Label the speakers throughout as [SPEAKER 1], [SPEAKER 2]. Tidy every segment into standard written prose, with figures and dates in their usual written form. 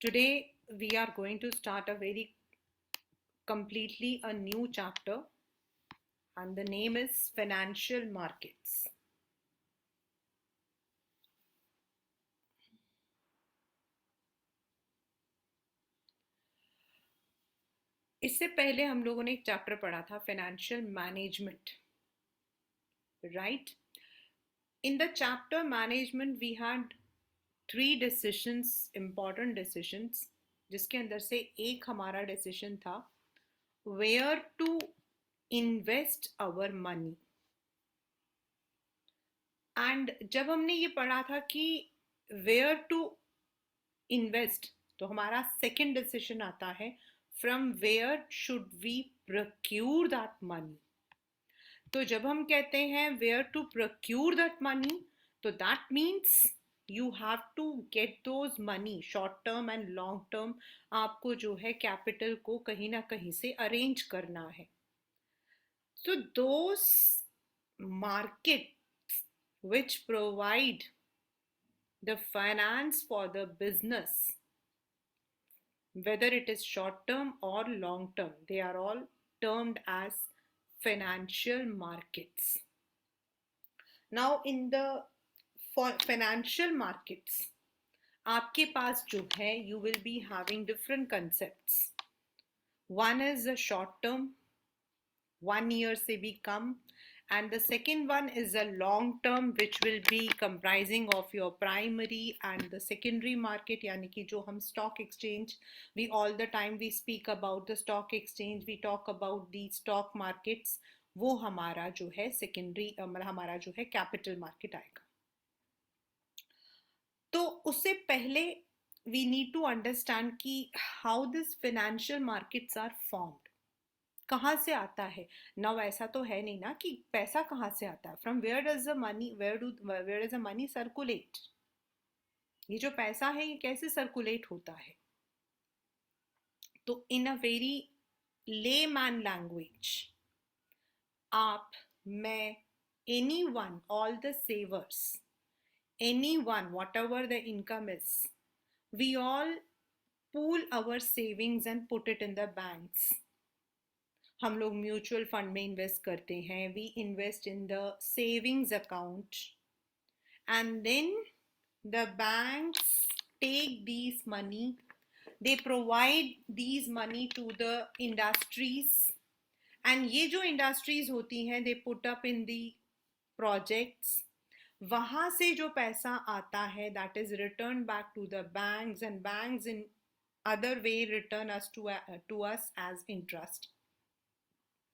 [SPEAKER 1] Today we are going to start a very completely a new chapter, and the name is Financial Markets. इससे पहले हम लोगों ने एक चैप्टर पढ़ा था financial management, right? In the chapter management we had three decisions, important decisions, जिसके अंदर से एक हमारा डिसीजन था where to invest our money. And जब हमने ये पढ़ा था कि वेयर टू इन्वेस्ट, तो हमारा सेकंड डिसीजन आता है from where should we procure that money. तो जब हम कहते हैं where to procure that money, तो that means you have to get those money, short term and long term. आपको जो है कैपिटल को कहीं ना कहीं से अरेंज करना है. So those markets which provide the finance for the business, whether it is short term or long term, they are all termed as financial markets. Now in the financial markets, आपके पास जो है, you will be having different concepts. One is a short term, 1 year से भी कम, and the second one is a long term which will be comprising of your primary and the secondary market. यानी कि जो हम stock exchange, we all the time we speak about the stock exchange, we talk about the stock markets, वो हमारा जो है secondary, हमारा जो है capital market आएगा. तो उससे पहले we need to understand कि how these financial markets are formed. कहाँ से आता है ना? ऐसा तो है नहीं ना कि पैसा कहाँ से आता है. From where does the money, where does the money circulate? ये जो पैसा है ये कैसे सर्कुलेट होता है? तो in a very layman language, आप, मैं, any one, all the savers, any one, whatever the income is, we all pool our savings and put it in the banks. हम लोग म्यूचुअल फंड में invest करते हैं. We invest in the savings account and then the banks take these money, they provide these money to the industries, and ये जो industries होती हैं they put up in the projects. वहां से जो पैसा आता है that is return back to the banks, and banks in other way return us to us as interest.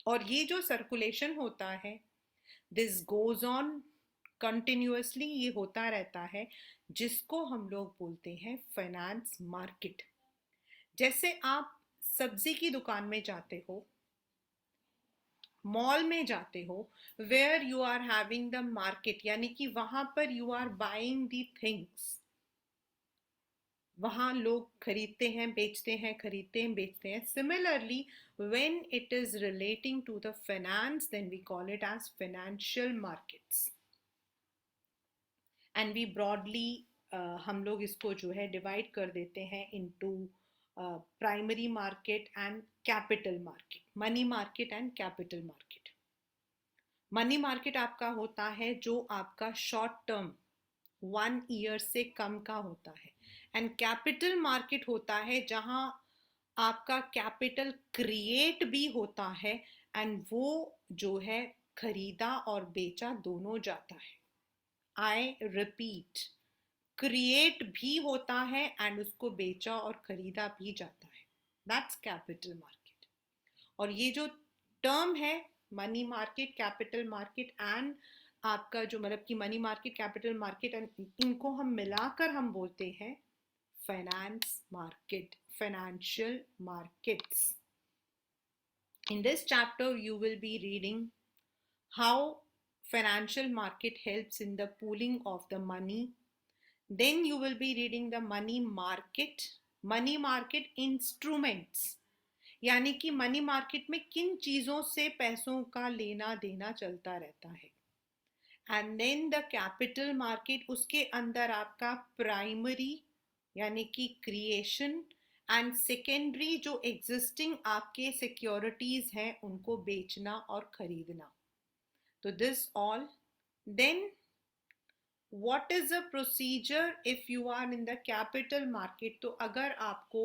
[SPEAKER 1] और ये जो सर्कुलेशन होता है, दिस गोज ऑन कंटिन्यूअसली, ये होता रहता है, जिसको हम लोग बोलते हैं फाइनेंस मार्केट. जैसे आप सब्जी की दुकान में जाते हो, मॉल में जाते हो, where you are having the market, यानी कि वहां पर you are buying the things. वहां लोग खरीदते हैं, बेचते हैं, खरीदते हैं, बेचते हैं. Similarly when it is relating to the finance, then we call it as financial markets. and we broadly हम लोग इसको जो है डिवाइड कर देते हैं into primary market and capital market, money market and capital market. Money market आपका होता है जो आपका शॉर्ट टर्म 1 year से कम का होता है, एंड कैपिटल मार्केट होता है जहां आपका कैपिटल क्रिएट भी होता है, एंड वो जो है खरीदा और बेचा दोनों जाता है. आई रिपीट, क्रिएट भी होता है एंड उसको बेचा और खरीदा भी जाता है. That's capital market. और ये जो टर्म है money market, capital market and आपका जो मतलब कि money market, capital market, and इनको हम मिलाकर हम बोलते हैं finance market, financial markets. In this chapter you will be reading how financial market helps in the pooling of the money. Then you will be reading the money market instruments, यानी कि money market में किन चीजों से पैसों का लेना देना चलता रहता है. And then the capital market, उसके अंदर आपका प्राइमरी यानी कि क्रिएशन, एंड सेकेंडरी जो एग्जिस्टिंग आपके सिक्योरिटीज हैं उनको बेचना और खरीदना. तो this all. Then what is the procedure if you are in the capital market? तो अगर आपको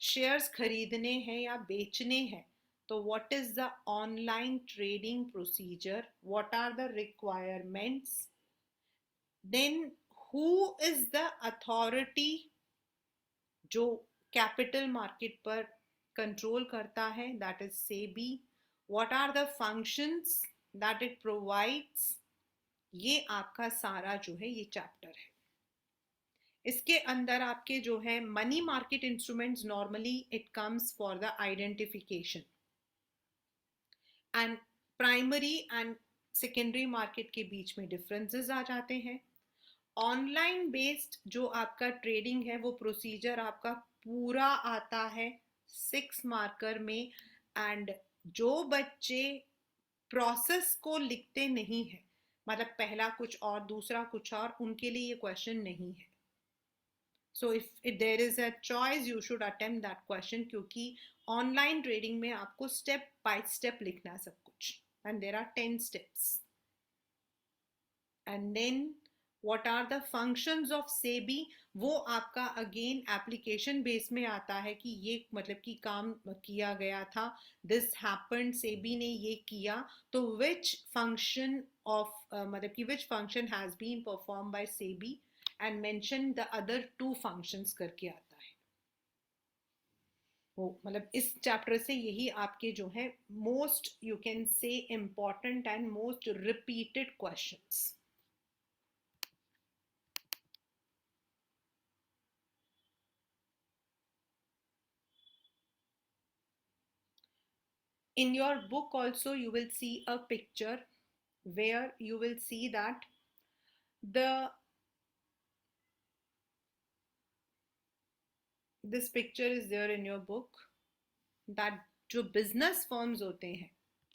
[SPEAKER 1] शेयर्स खरीदने हैं या बेचने हैं तो what is the online trading procedure, what are the requirements, then who is the authority जो कैपिटल मार्केट पर कंट्रोल करता है, that is SEBI. What are the functions that it provides. ये आपका सारा जो है ये चैप्टर है. इसके अंदर आपके जो है money market instruments, normally it comes for the identification, and primary and secondary market के बीच में डिफरेंसेस आ जाते हैं. ऑनलाइन बेस्ड जो आपका ट्रेडिंग है वो प्रोसीजर आपका पूरा आता है 6 मार्कर में. एंड जो बच्चे प्रोसेस को लिखते नहीं है, मतलब पहला कुछ और दूसरा कुछ और, उनके लिए ये क्वेश्चन नहीं है. So if there is a choice you should attempt that question, क्योंकि ऑनलाइन ट्रेडिंग में आपको स्टेप बाय स्टेप लिखना है सब कुछ, and there are 10 steps. And then what are the functions of SEBI, वो आपका अगेन एप्लीकेशन बेस में आता है कि ये मतलब कि काम किया गया था, दिस हैपेंड, सेबी ने ये किया, तो विच फंक्शन ऑफ मतलब कि which function has been perform by SEBI and mention the other 2 functions करके आता है. वो मतलब इस चैप्टर से यही आपके जो है most you can say important and most repeated questions. In your book also you will see a picture where you will see that the this picture is there in your book, that जो business firms होते हैं,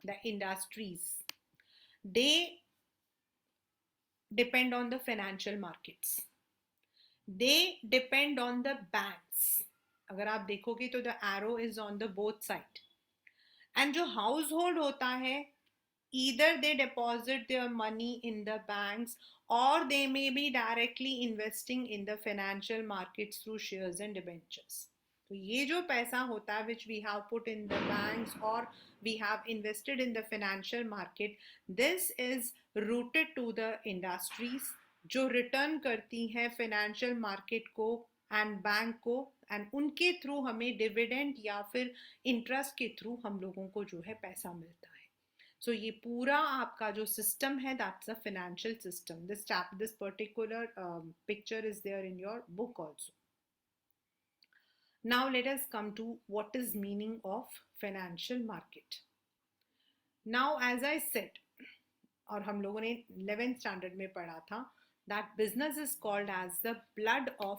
[SPEAKER 1] the industries, they depend on the financial markets, they depend on the banks. अगर आप देखोगे तो the arrow is on the both side. And जो household होता है, either they deposit their money in the banks or they may be directly investing in the financial markets through shares and debentures. तो ये जो पैसा होता है which we have put in the banks or we have invested in the financial market, this is rooted to the industries जो return करती हैं financial market को एंड बैंक को, एंड उनके थ्रू हमें डिविडेंड या फिर इंटरेस्ट के थ्रू हम लोगों को जो है पैसा मिलता है. So ये पूरा आपका जो सिस्टम है, that's a financial system. This particular picture is there in your book also. Now let us come to what is meaning of financial market. Now as I said, और हम लोगों ने 11th standard में पढ़ा था, that business is called as the blood of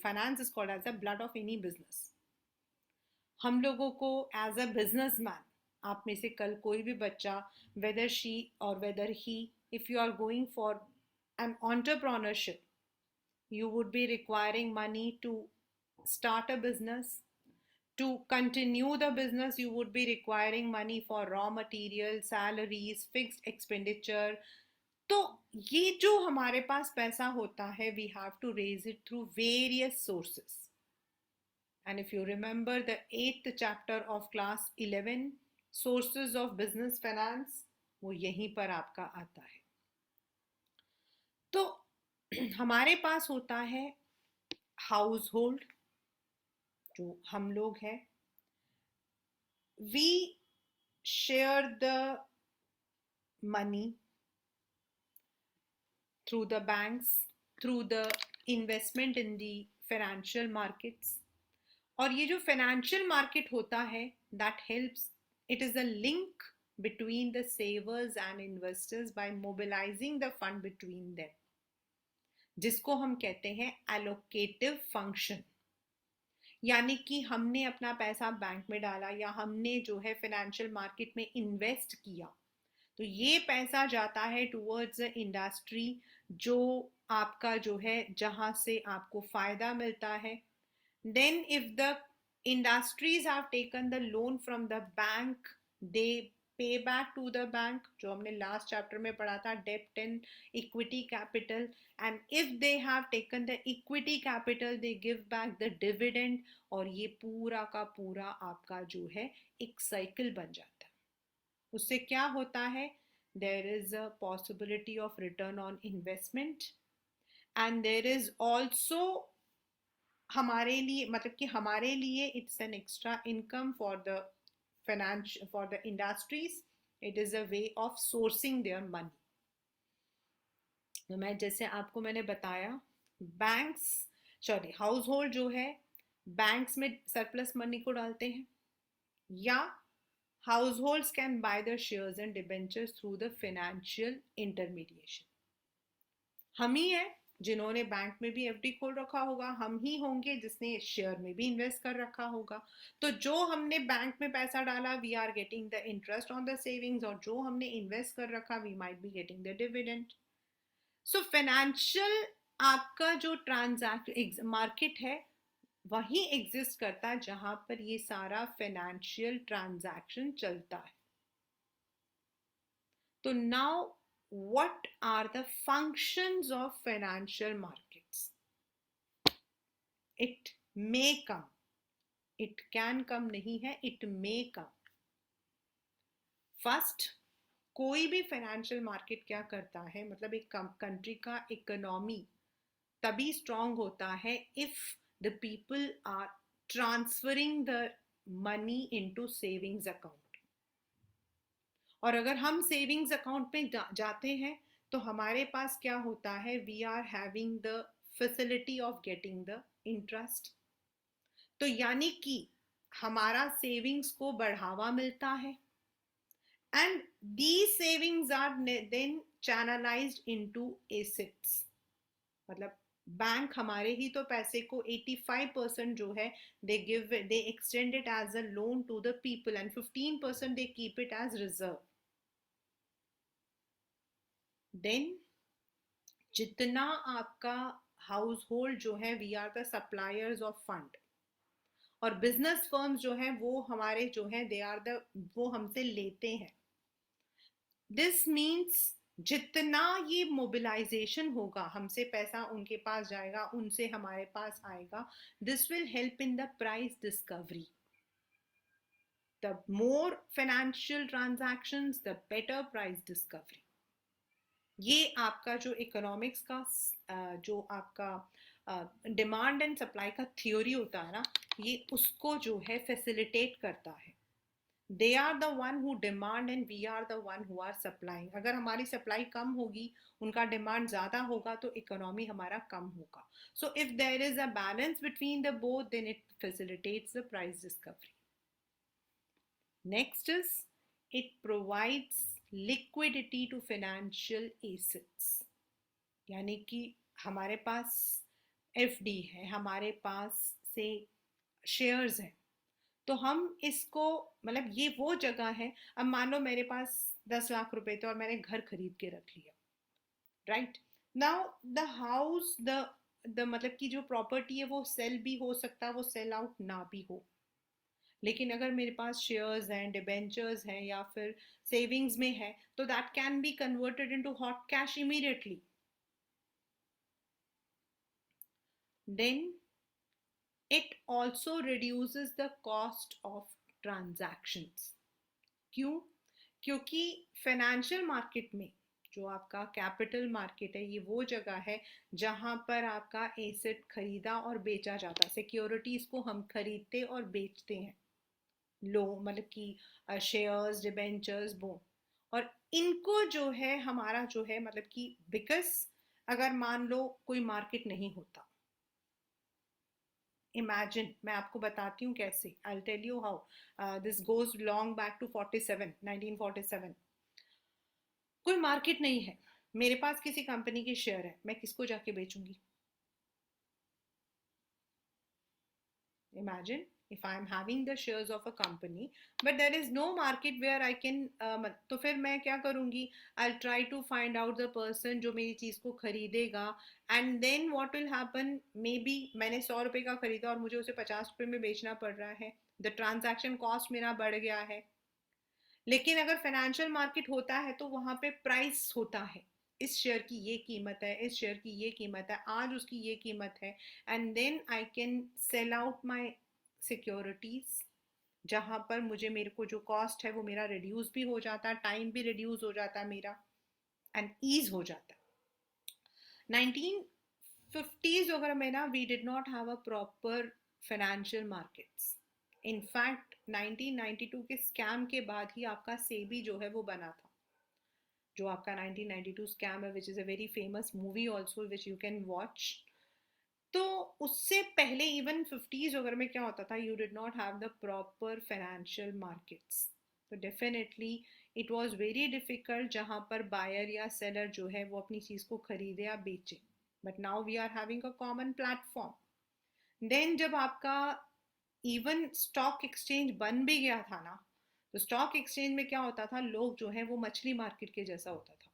[SPEAKER 1] finance is called as the blood of any business. हम लोगों को as a businessman, आप में से कल कोई भी बच्चा, whether she or whether he, if you are going for an entrepreneurship, you would be requiring money to start a business. To continue the business, you would be requiring money for raw material, salaries, fixed expenditure. तो ये जो हमारे पास पैसा होता है, we have to raise it through various sources. And if you remember the 8th chapter of class 11, sources of business finance, वो यहीं पर आपका आता है. तो हमारे पास होता है हाउसहोल्ड, जो हम लोग हैं, we share the money through the banks, through the investment in the financial markets. और ये जो financial market होता है, that helps, it is a link between the savers and investors by mobilizing the fund between them, जिसको हम कहते हैं allocative function. यानी कि हमने अपना पैसा बैंक में डाला या हमने जो है फाइनेंशियल मार्केट में इन्वेस्ट किया, तो ये पैसा जाता है टुवर्ड्स द इंडस्ट्री जो आपका जो है जहां से आपको फायदा मिलता है. Then if the industries have taken the loan from the bank, they pay back to the bank, जो हमने last chapter में पढ़ा था, debt and equity capital. And if they have taken the equity capital, they give back the dividend. और ये पूरा का पूरा आपका जो है एक साइकिल बन जाता है. उससे क्या होता है? There is a possibility of return on investment, and there is also हमारे लिए, मतलब कि हमारे लिए it's an extra income for the finance, for the industries. It is a way of sourcing their money. तो मैं जैसे आपको मैंने बताया, बैंक्स, सॉरी, हाउस होल्ड जो है बैंक्स में सरप्लस मनी को डालते हैं, या house holds can buy the shares and debentures through the financial intermediation. हम ही है जिन्होंने बैंक में भी एफडी खोल रखा होगा, हम ही होंगे जिसने शेयर में भी इन्वेस्ट कर रखा होगा. तो जो हमने बैंक में पैसा डाला, we are getting the interest on the savings, और जो हमने इन्वेस्ट कर रखा, we might be getting the dividend. So financial आपका जो ट्रांजैक्शन मार्केट है वही एग्जिस्ट करता है जहां पर ये सारा फाइनेंशियल ट्रांजैक्शन चलता है. तो now what are the functions of financial markets? It may come, it can come नहीं है, it may come. First, कोई भी फाइनेंशियल मार्केट क्या करता है, मतलब एक कंट्री का इकोनॉमी तभी स्ट्रांग होता है if the people are transferring the money into savings account. और अगर हम सेविंग्स अकाउंट में जाते हैं तो हमारे पास क्या होता है, we are having the facility of getting the interest. तो यानी कि हमारा सेविंग्स को बढ़ावा मिलता है, and the savings are then channelized into assets. मतलब बैंक हमारे ही तो पैसे को 85% जो है they extend it as a loan to the people, and 15% they keep it as reserve. Then जितना आपका हाउस होल्ड जो है, we are the suppliers of fund, और बिजनेस फर्म्स जो है वो हमारे जो है दे आर द, वो हमसे लेते हैं. दिस मीन्स जितना ये मोबिलाइजेशन होगा, हमसे पैसा उनके पास जाएगा, उनसे हमारे पास आएगा, this will help in the price discovery. The more financial transactions, the better price discovery. ये आपका जो इकोनॉमिक्स का जो आपका डिमांड एंड सप्लाई का थ्योरी होता है ना, ये उसको जो है फैसिलिटेट करता है. They are the one who demand and we are the one who are supplying. अगर हमारी सप्लाई कम होगी, उनका डिमांड ज्यादा होगा, तो इकोनॉमी हमारा कम होगा. So if there is a balance between the both, then it facilitates the price discovery. Next is it provides liquidity to financial assets. यानी कि हमारे पास एफडी है, हमारे पास से शेयर्स हैं, तो हम इसको, मतलब ये वो जगह है, अब मान लो मेरे पास 10 लाख रुपए थे और मैंने घर खरीद के रख लिया, right. Now the house, the मतलब कि जो प्रॉपर्टी है वो सेल भी हो सकता है, वो सेल आउट ना भी हो. लेकिन अगर मेरे पास शेयर्स हैं, डिबेंचर्स हैं, या फिर सेविंग्स में है, तो that can be converted into hot cash immediately. Then it also reduces the cost of transactions. क्यों? क्योंकि फाइनेंशियल मार्केट में जो आपका कैपिटल मार्केट है, ये वो जगह है जहां पर आपका एसेट खरीदा और बेचा जाता है. सिक्योरिटीज को हम खरीदते और बेचते हैं, लो मतलब कि शेयर्स, डिबेंचर्स, बोन. और इनको जो है हमारा जो है, मतलब कि बिकॉज अगर मान लो कोई मार्केट नहीं होता, इमेजिन, मैं आपको बताती हूँ कैसे. I will tell you how. This goes long back to 1947. कोई मार्केट नहीं है, मेरे पास किसी कंपनी के शेयर है, मैं किसको जाके बेचूंगी? Imagine, if I am having the shares of a company but there is no market where I can तो फिर मैं क्या करूँगी, I'll try to find out the person जो मेरी चीज़ को खरीदेगा, and then what will happen, maybe मैंने 100 रुपए का खरीदा और मुझे उसे 50 रुपए में बेचना पड़ रहा है, the transaction cost मेरा बढ़ गया है। लेकिन अगर फाइनेंशियल मार्केट होता है तो वहां पे प्राइस होता है, इस शेयर की ये कीमत है, इस शेयर की ये कीमत है, आज उसकी ये कीमत है, and then I can sell out my securities, जहां पर मुझे मेरे को जो कॉस्ट है वो मेरा रिड्यूस भी हो जाता है, टाइम भी रिड्यूस हो जाता है मेरा, एंड ईज हो जाता है। 1950s वगैरह में ना we did not have a proper financial markets. In fact 1992 के स्कैम के बाद ही आपका सेबी जो है वो बना था, जो आपका 1992 स्कैम है, which is a very famous movie also which you can watch. तो उससे पहले इवन 50s वगैरह में क्या होता था, you did not have the proper financial markets, तो definitely it was very difficult जहाँ पर बायर या सेलर जो है वो अपनी चीज़ को खरीदे या बेचे, but now we are having a common platform. Then जब आपका इवन स्टॉक एक्सचेंज बन भी गया था ना, तो स्टॉक एक्सचेंज में क्या होता था, लोग जो है वो मछली मार्केट के जैसा होता था।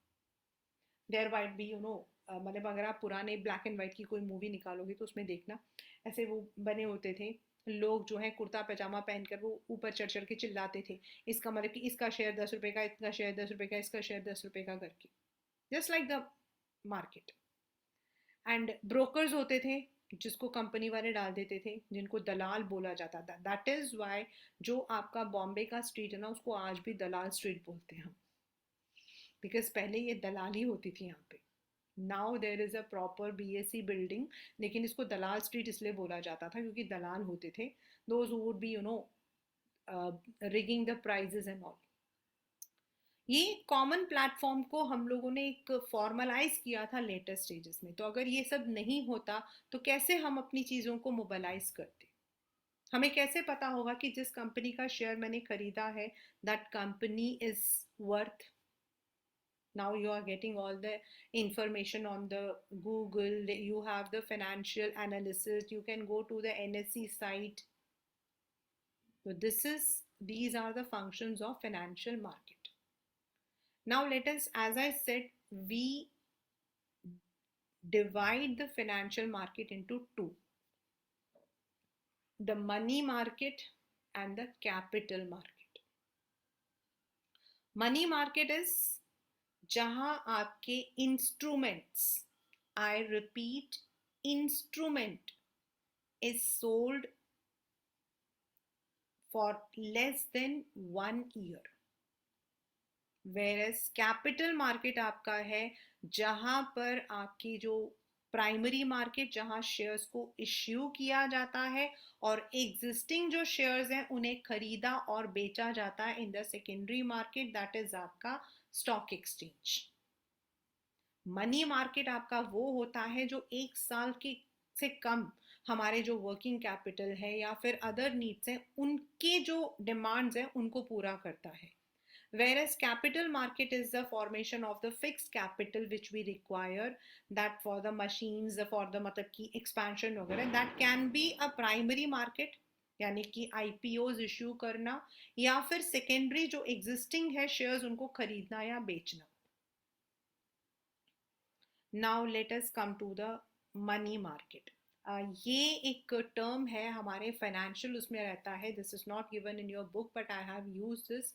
[SPEAKER 1] There would be you know, मतलब अगर आप पुराने ब्लैक एंड वाइट की कोई मूवी निकालोगे तो उसमें देखना ऐसे वो बने होते थे, लोग जो है कुर्ता पैजामा पहनकर वो ऊपर चढ़ चढ़ के चिल्लाते थे, इसका मतलब कि इसका शेयर 10 रुपए का, इसका शेयर 10 रुपए का, इसका शेयर 10 रुपए का करके, just like the market. And brokers होते थे जिसको कंपनी वाले डाल देते थे, जिनको दलाल बोला जाता था। दैट इज वाई जो आपका बॉम्बे का स्ट्रीट है ना, उसको आज भी दलाल स्ट्रीट बोलते हैं हम, बिकॉज पहले ये दलाली होती थी यहाँ पे। Now there is a proper BSc building, लेकिन इसको दलाल स्ट्रीट इसलिए बोला जाता था क्योंकि दलाल होते थे, those who would be you know rigging the prices and all. ये कॉमन प्लेटफॉर्म को हम लोगों ने एक फॉर्मलाइज किया था लेटर स्टेजेस में, तो अगर ये सब नहीं होता तो कैसे हम अपनी चीज़ों को मोबालाइज करते, हमें कैसे पता होगा कि जिस कंपनी का शेयर मैंने खरीदा है that company is worth. now you are getting all the information on the Google, you have the financial analysis, you can go to the NSE site. So these are the functions of financial market. Now let us, as I said, we divide the financial market into two: the money market and the capital market. Money market is जहां आपके instruments, I repeat, instrument is sold for less than 1 year, whereas capital market आपका है जहां पर आपकी जो primary market, जहां shares को इश्यू किया जाता है और एग्जिस्टिंग जो शेयर्स हैं उन्हें खरीदा और बेचा जाता है इन the secondary market, that is आपका स्टॉक एक्सचेंज। मनी मार्केट आपका वो होता है जो 1 साल के से कम हमारे जो वर्किंग कैपिटल है या फिर अदर नीड्स हैं उनके जो डिमांड्स हैं उनको पूरा करता है। Whereas capital market is the formation of the fixed capital which we require that for the machines, for the मतलब की expansion वगैरह, that can be a primary market यानी कि IPOs इश्यू करना, या फिर सेकेंडरी जो एग्जिस्टिंग है शेयर्स उनको खरीदना या बेचना। Now let us come to the money market. ये एक टर्म है हमारे फाइनेंशियल उसमें रहता है, this is not given in your book but I have use this,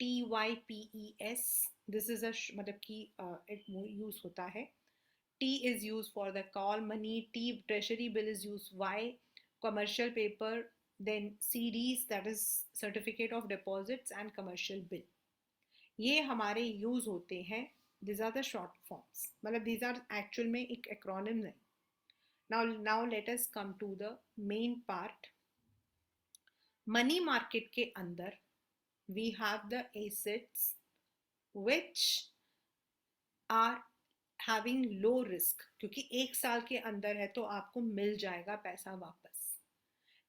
[SPEAKER 1] TYPES, this is a मतलब कि एक यूज होता है। T is used for the call money, T treasury bill is used, Y commercial paper, then CDs that is certificate of deposits and commercial bill, ये हमारे use होते हैं। these are the short forms, मतलब these are actual में एक acronym है। now let us come to the main part। Money market के अंदर we have the assets which are having low risk, क्योंकि 1 साल के अंदर है तो आपको मिल जाएगा पैसा वापस,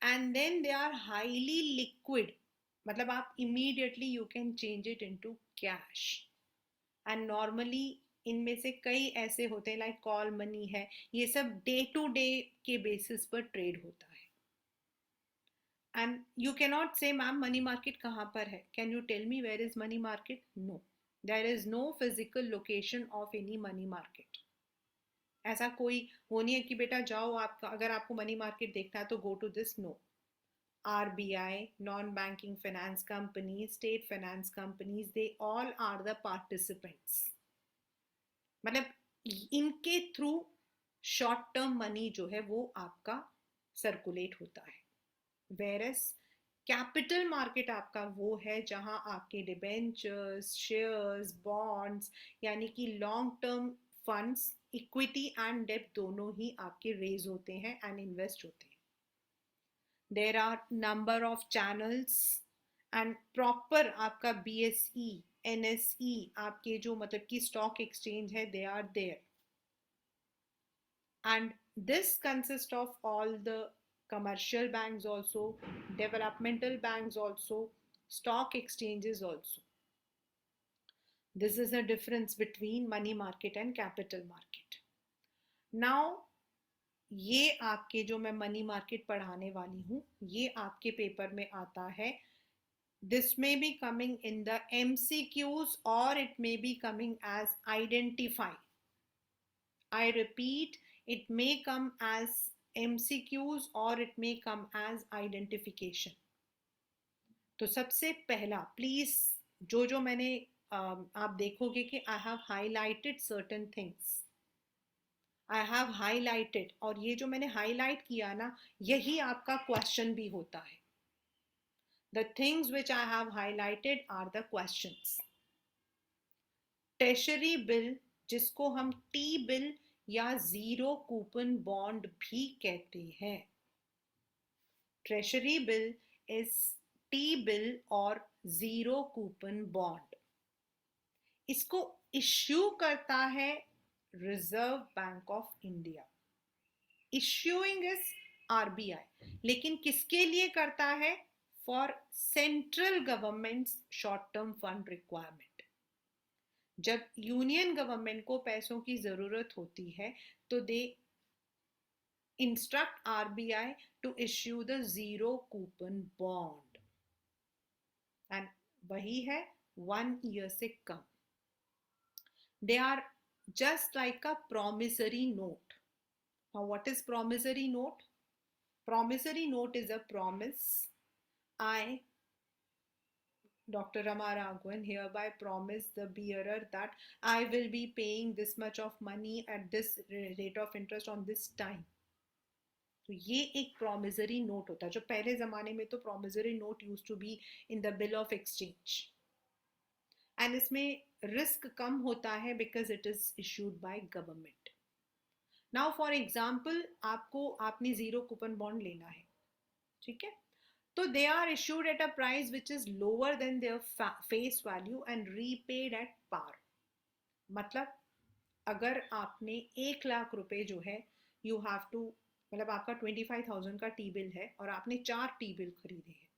[SPEAKER 1] and then they are highly liquid, मतलब आप immediately you can change it into cash, and normally इनमें से कई ऐसे होते हैं लाइक कॉल मनी है, ये सब डे टू डे के बेसिस पर ट्रेड होता है। And you cannot say, ma'am, money market कहाँ पर है? Can you tell me where is money market? No. There is no physical location of any money market. ऐसा कोई वो नहीं है कि बेटा जाओ, आपका अगर आपको मनी मार्केट देखना है तो go to this. No. RBI, non-banking finance companies, state finance companies, they all are the participants. मतलब इनके थ्रू शॉर्ट टर्म मनी जो है वो आपका सर्कुलेट होता है. वेरस कैपिटल मार्केट आपका वो है जहां आपके डिबेंचर्स, शेयर्स, बॉन्ड्स, यानी कि long term funds, equity and डेब्ट दोनों ही आपके रेज होते हैं एंड इन्वेस्ट होते हैं. There are number of channels and proper आपका BSE, NSE, आपके जो मतलब कि स्टॉक एक्सचेंज है, they are there. And this consists of all the commercial banks also, developmental banks also, stock exchanges also. This is a difference between money market and capital market. Now ये आपके जो मैं money market पढ़ाने वाली हूँ ये आपके paper में आता है. This may be coming in the MCQs or it may be coming as identify. I repeat, it may come as MCQs or it may come as identification. तो सबसे पहला प्लीज जो जो मैंने आप देखोगे कि आई have highlighted certain things. I have highlighted, और ये जो मैंने हाईलाइट किया ना यही आपका क्वेश्चन भी होता है. The things which I have highlighted are the questions. Treasury bill, जिसको हम टी बिल या जीरो कूपन बॉन्ड भी कहते हैं. Treasury bill is T bill और जीरो कूपन बॉन्ड. इसको इश्यू करता है Reserve Bank of India. Issuing is RBI, लेकिन किसके लिए करता है? For central government short term fund requirement. जब यूनियन गवर्नमेंट को पैसों की जरूरत होती है तो they instruct RBI to issue the zero coupon bond, and वही है 1 ईयर से कम. They are just like a promissory note. Now what is promissory note? Promissory note is a promise. I, Dr. Rama Raghavan, hereby promise the bearer that I will be paying this much of money at this rate of interest on this time. तो ये एक promissory note होता है, जो पहले जमाने में तो promissory note used to be in the bill of exchange. And इसमें रिस्क कम होता है because it is issued by government. Now for example आपने जीरो कूपन बॉन्ड लेना है, ठीक है, तो they are issued at a price which is lower than their face value and repaid at par. मतलब अगर आपने 1 लाख रुपए जो है यू हैव टू, मतलब आपका 25,000 का टी बिल है और आपने 4 टी बिल खरीदे हैं,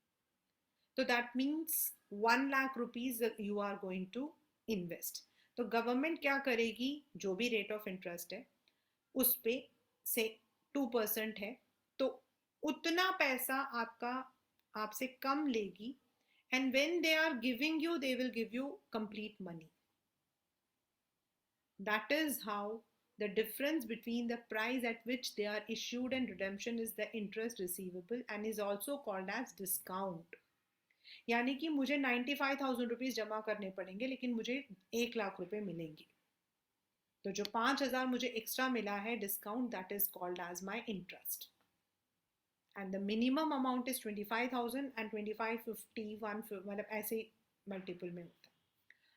[SPEAKER 1] तो that means 1 lakh rupees you are going to invest. तो गवर्नमेंट क्या करेगी, जो भी रेट ऑफ इंटरेस्ट है उस पे से 2% है, तो उतना पैसा आपसे कम लेगी. And when they are giving you, they will give you complete money. That is how the difference between the price at which they are issued and redemption is the interest receivable and is also called as discount. यानी कि मुझे 95,000 rupees जमा करने पड़ेंगे लेकिन मुझे 1 लाख रुपए मिलेंगे. तो जो 5,000 मुझे एक्स्ट्रा मिला है discount, that is called as my interest. And the minimum amount is 25,000 and 25, 50, 1, मतलब ऐसे मल्टीपल में होता है.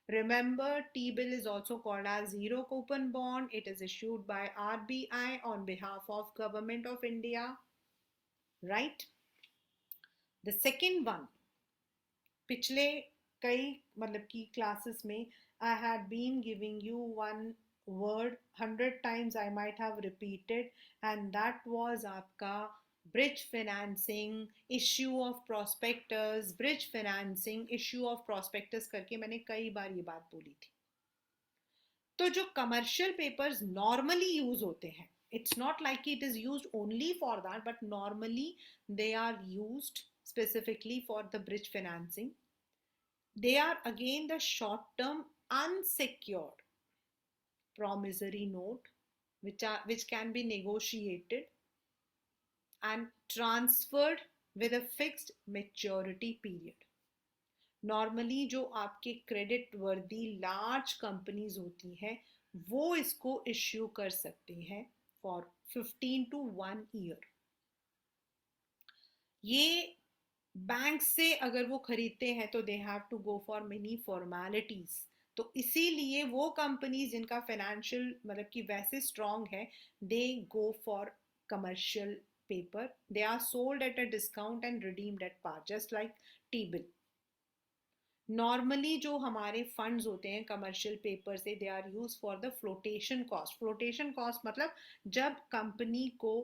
[SPEAKER 1] Remember, T-bill is also called as zero coupon bond. It is issued by RBI on behalf of Government of India. Right? The second one, पिछले कई मतलब की classes में I had been giving you one word 100 times I might have repeated, and that was आपका bridge financing, issue of prospectus, bridge financing, issue of prospectus करके मैंने कई बार ये बात बोली थी. तो जो कमर्शियल पेपर्स नॉर्मली यूज होते हैं, it's not like it is used only for that, but normally they are used specifically for the bridge financing. They are again the short term unsecured promissory note which can be negotiated and transferred with a fixed maturity period. Normally जो आपके credit वर्दी large companies होती हैं वो इसको issue कर सकते हैं फॉर 15 to 1 ईयर. ये बैंक से अगर वो खरीदते हैं तो they have to go for many formalities. तो इसीलिए वो कंपनी जिनका फाइनेंशियल मतलब कि वैसे स्ट्रांग है they go for commercial paper. They are sold at a discount and redeemed at par just like T bill. Normally जो हमारे फंड्स होते हैं कमर्शियल पेपर से they are use for the flotation cost. Flotation cost मतलब जब company को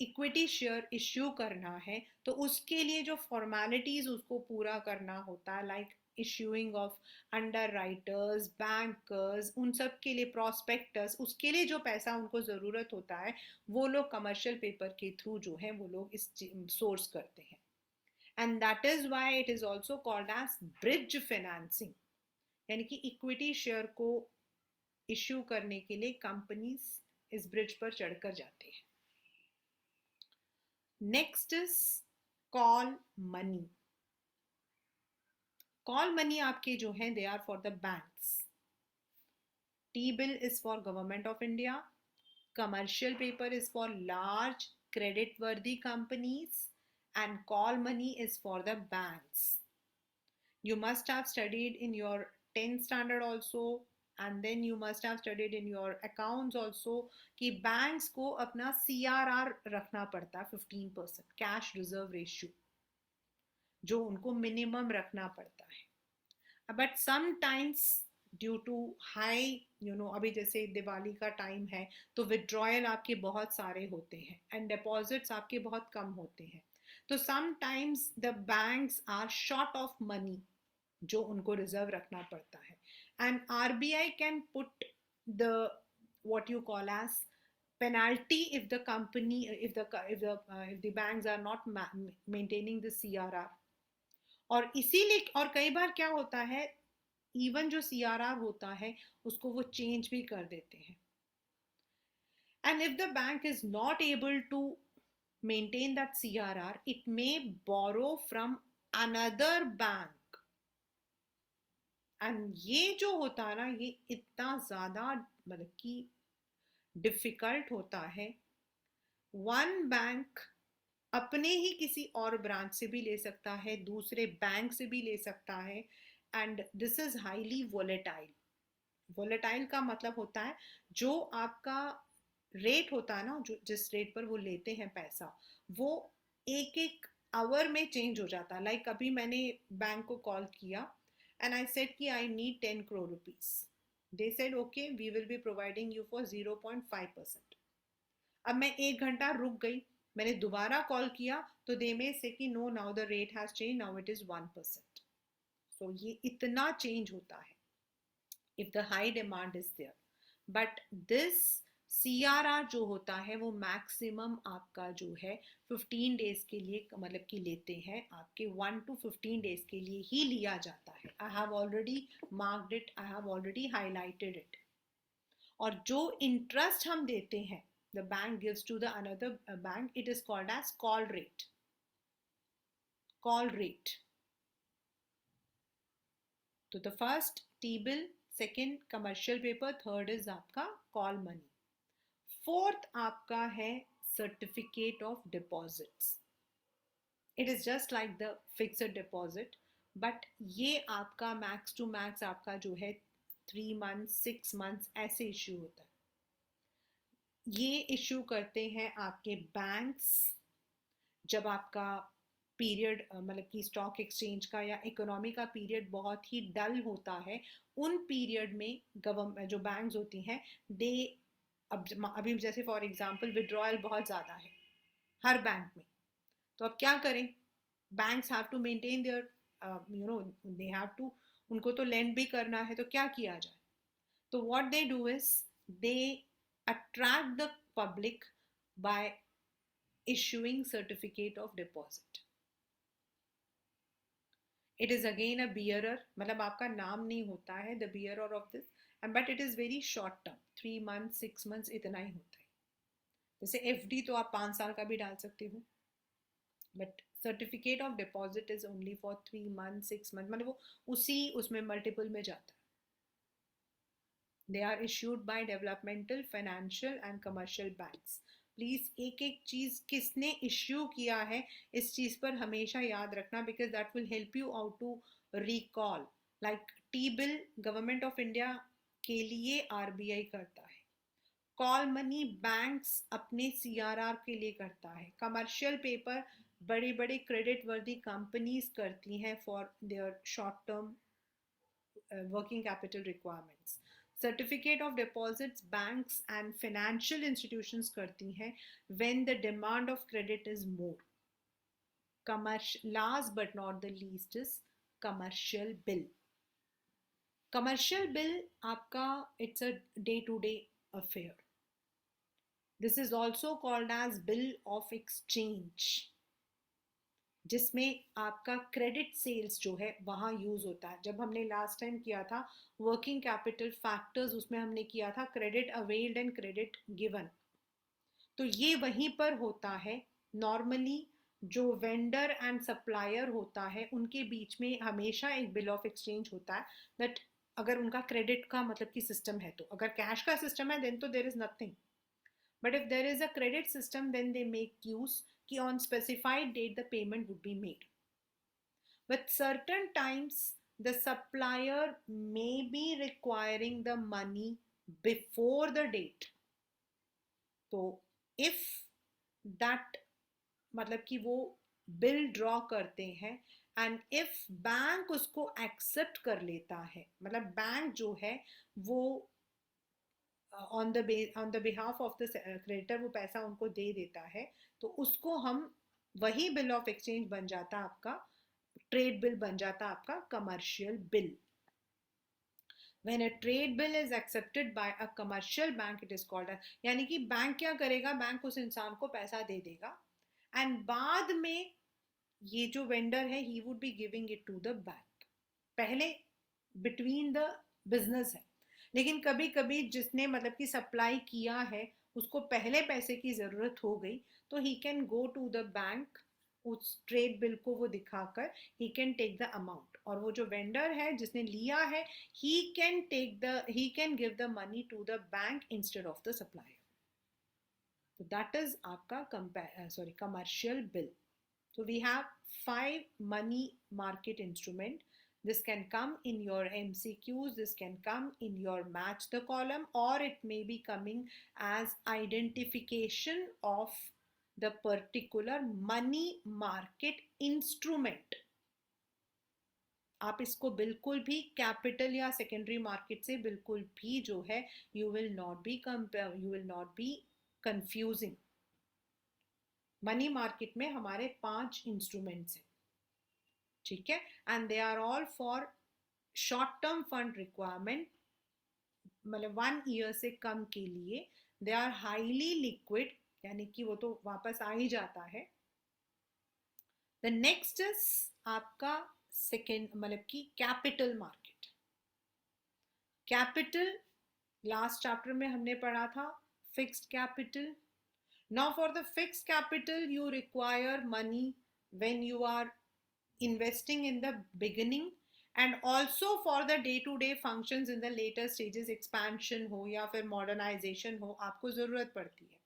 [SPEAKER 1] equity share issue करना है तो उसके लिए जो फॉर्मेलिटीज उसको पूरा करना होता है like issuing of under writers, bankers, उन सब के लिए प्रोस्पेक्टस, उसके लिए जो पैसा उनको ज़रूरत होता है वो लोग कमर्शियल पेपर के थ्रू जो है वो लोग इस सोर्स करते हैं. And that is why it is also called as bridge financing. यानी कि इक्विटी शेयर को इश्यू करने के लिए कंपनीज इस ब्रिज पर चढ़कर जाते हैं. Next is call money. Call money आपके जो हैं they are for the banks. T-bill is for Government of India. Commercial paper is for large credit-worthy companies, and call money is for the banks. You must have studied in your 10th standard also, and then you must have studied in your accounts also कि banks को अपना CRR रखना पड़ता है 15% cash reserve ratio जो उनको minimum रखना पड़ता है. But sometimes due to high अभी जैसे दिवाली का टाइम है तो विड्रॉयल आपके बहुत सारे होते हैं एंड डिपॉजिट्स आपके बहुत कम होते हैं. तो sometimes the banks are short of money जो उनको रिजर्व रखना पड़ता है. And RBI can put the what you call as penalty if the company if the banks are not maintaining the CRR. और इसीलिए और कई बार क्या होता है इवन जो CRR होता है उसको वो चेंज भी कर देते हैं. And if the bank is not able to maintain that CRR it may borrow from another bank. And ये जो होता है ना ये इतना ज्यादा मतलब कि डिफिकल्ट होता है. वन बैंक अपने ही किसी और ब्रांच से भी ले सकता है, दूसरे बैंक से भी ले सकता है. And this is highly volatile. Volatile का मतलब होता है जो आपका रेट होता है ना जो जिस रेट पर वो लेते हैं पैसा वो एक एक आवर में चेंज हो जाता है. लाइक अभी मैंने बैंक को कॉल किया एंड आई सेड कि I need 10 crore rupees. They said okay we will be providing you for 0.5%. अब मैं एक घंटा रुक गई, मैंने दोबारा कॉल किया तो दे में से कि no now the rate has change, now it is 1%. So ये इतना चेंज होता है if the high demand is there. But this CRR जो होता है वो मैक्सिमम आपका जो है 15 डेज के लिए मतलब कि लेते हैं आपके 1 to 15 डेज के लिए ही लिया जाता है. I have already marked it, I have already highlighted it. और जो इंटरेस्ट हम देते हैं the bank gives to the another bank, it is called as call rate. Call rate. So the first T-bill, second commercial paper, third is आपका call money. Fourth आपका है certificate of deposits. It is just like the fixed deposit, but ये आपका max to max आपका जो है 3 months 6 months ऐसे issue होता है. ये इश्यू करते हैं आपके बैंक्स जब आपका पीरियड मतलब कि स्टॉक एक्सचेंज का या इकोनॉमी का पीरियड बहुत ही डल होता है. उन पीरियड में गवर्नमेंट जो बैंक्स होती हैं दे अब अभी जैसे फॉर एग्जांपल विड्रॉयल बहुत ज़्यादा है हर बैंक में, तो अब क्या करें. Banks have to maintain their they have to उनको तो लेंड भी करना है तो क्या किया जाए. तो what they do is they attract the public by issuing certificate of deposit. It is again a bearer, मतलब आपका नाम नहीं होता है the bearer of this, and but it is very short term, 3 month 6 months इतना ही होता है। जैसे एफडी तो आप 5 साल का भी डाल सकते हो, but certificate of deposit is only for 3 month 6 month, मतलब वो उसी उसमें मल्टीपल में जाता है। They are issued by developmental financial and commercial banks. Please एक एक चीज किसने इश्यू किया है इस चीज पर हमेशा याद रखना, because that will help you out to recall. Like T bill government of India के लिए आरबीआई करता है, कॉल मनी बैंक्स अपने सीआरआर के लिए करता है, कमर्शियल पेपर बड़े बड़े क्रेडिट वर्दी कंपनीज करती हैं for their short term working capital requirements. Certificate of deposits banks and financial institutions करती हैं when the demand of credit is more. Commercial, last but not the least is commercial bill. Commercial bill आपका it's a day to day affair. This is also called as bill of exchange, जिसमें आपका credit sales जो है वहाँ use होता है। जब हमने लास्ट टाइम किया था वर्किंग कैपिटल फैक्टर्स, उसमें हमने किया था credit availed and credit given, तो ये वहीं पर होता है। नॉर्मली जो वेंडर एंड सप्लायर होता है उनके बीच में हमेशा एक बिल ऑफ एक्सचेंज होता है, दैट अगर उनका क्रेडिट का मतलब कि सिस्टम है, तो अगर कैश का सिस्टम है देन तो there is nothing, but if there is a credit system then they make use कि on specified date the payment would be made. But certain times the supplier may be requiring the money before the date. तो if that मतलब कि वो bill draw करते हैं and if bank उसको accept कर लेता है, मतलब बैंक जो है वो on the behalf of the creditor वो पैसा उनको दे देता है, तो उसको हम वही बिल ऑफ एक्सचेंज बन जाता आपका, ट्रेड बिल बन जाता आपका commercial bill. When a trade bill is accepted by a commercial bank it is called as, यानी कि बैंक क्या करेगा, बैंक उस इंसान को पैसा दे देगा एंड बाद में ये जो वेंडर है he would be giving it to the bank. पहले बिटवीन द बिजनेस है, लेकिन कभी कभी जिसने मतलब कि सप्लाई किया है उसको पहले पैसे की ज़रूरत हो गई, तो he can go to the bank, उस ट्रेड बिल को वो दिखाकर he can take the amount, और वो जो वेंडर है जिसने लिया है he can give the money to the bank instead of the supplier. तो दैट इज आपका commercial bill. So we have 5 money market instrument. This can come in your MCQs, this can come in your match the column, or it may be coming as identification of the particular money market instrument. आप इसको बिल्कुल भी capital या secondary market से बिल्कुल भी जो है you will not be confusing. Money market में हमारे 5 इंस्ट्रूमेंट्स हैं, ठीक है, and they are all for short term fund requirement, मतलब 1 ईयर से कम के लिए। दे आर हाईली लिक्विड, यानी कि वो तो वापस आ ही जाता है। द नेक्स्ट इज आपका सेकेंड मतलब कि capital market. Capital last chapter में हमने पढ़ा था fixed capital. Now for the fixed capital you require money when you are investing in the beginning and also for the day to day functions in the later stages, expansion हो या फिर modernization हो, आपको जरूरत पड़ती है।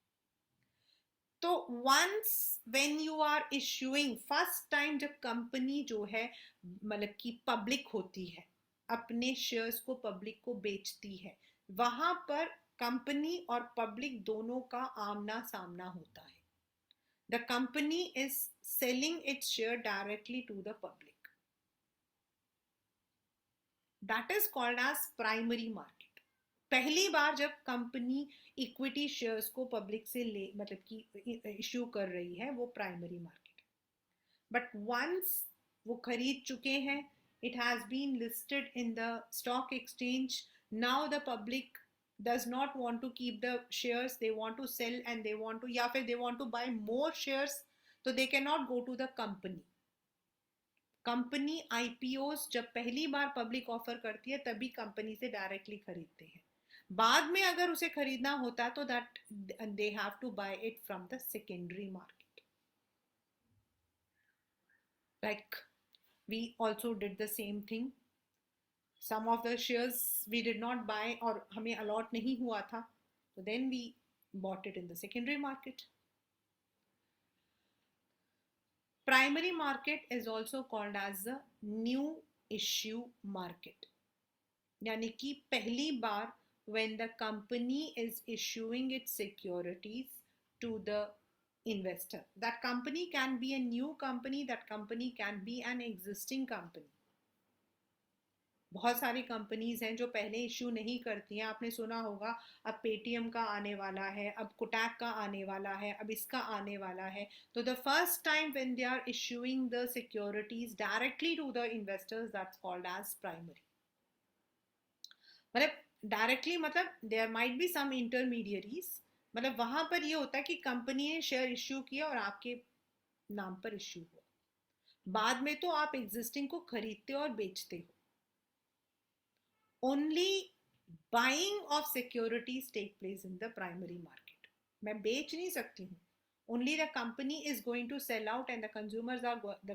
[SPEAKER 1] तो once when you are issuing first time, जब कंपनी जो है मतलब कि पब्लिक होती है, अपने शेयर्स को पब्लिक को बेचती है, वहां पर कंपनी और पब्लिक दोनों का आमना सामना होता है। The company is selling its share directly to the public. That is called as primary market. पहली बार जब कंपनी इक्विटी शेयर्स को पब्लिक से ले मतलब कि इश्यू कर रही है वो प्राइमरी मार्केट। बट वंस वो खरीद चुके हैं, it has been listed in the stock exchange, now the public does not want to keep the shares, they want to sell and they want to या फिर they want to buy more shares, so they cannot go to the company. Company IPOs जब पहली बार public offer करती है तभी company से directly खरीदते हैं. बाद में अगर उसे खरीदना होता तो that they have to buy it from the secondary market. Like we also did the same thing. some of the shares we did not buy और हमें allot नहीं हुआ था, so then we bought it in the secondary market. Primary market is also called as the new issue market. यानी कि पहली बार when the company is issuing its securities to the investor. That company can be a new company, that company can be an existing company. बहुत सारी companies हैं जो पहले issue नहीं करती हैं. आपने सुना होगा अब पेटीएम का आने वाला है, अब कोटैक का आने वाला है, अब इसका आने वाला है. तो the first time when they are issuing the securities directly to the investors, that's called as primary. मतलब डायरेक्टली मतलब there might be some intermediaries. मतलब वहां पर ये होता है कि कंपनी ने शेयर इश्यू किया और आपके नाम पर इश्यू हुआ. बाद में तो आप एग्जिस्टिंग को खरीदते और बेचते हो. Only buying of securities take place in the primary market. मैं बेच नहीं सकती हूँ. Only the company is going to sell out and the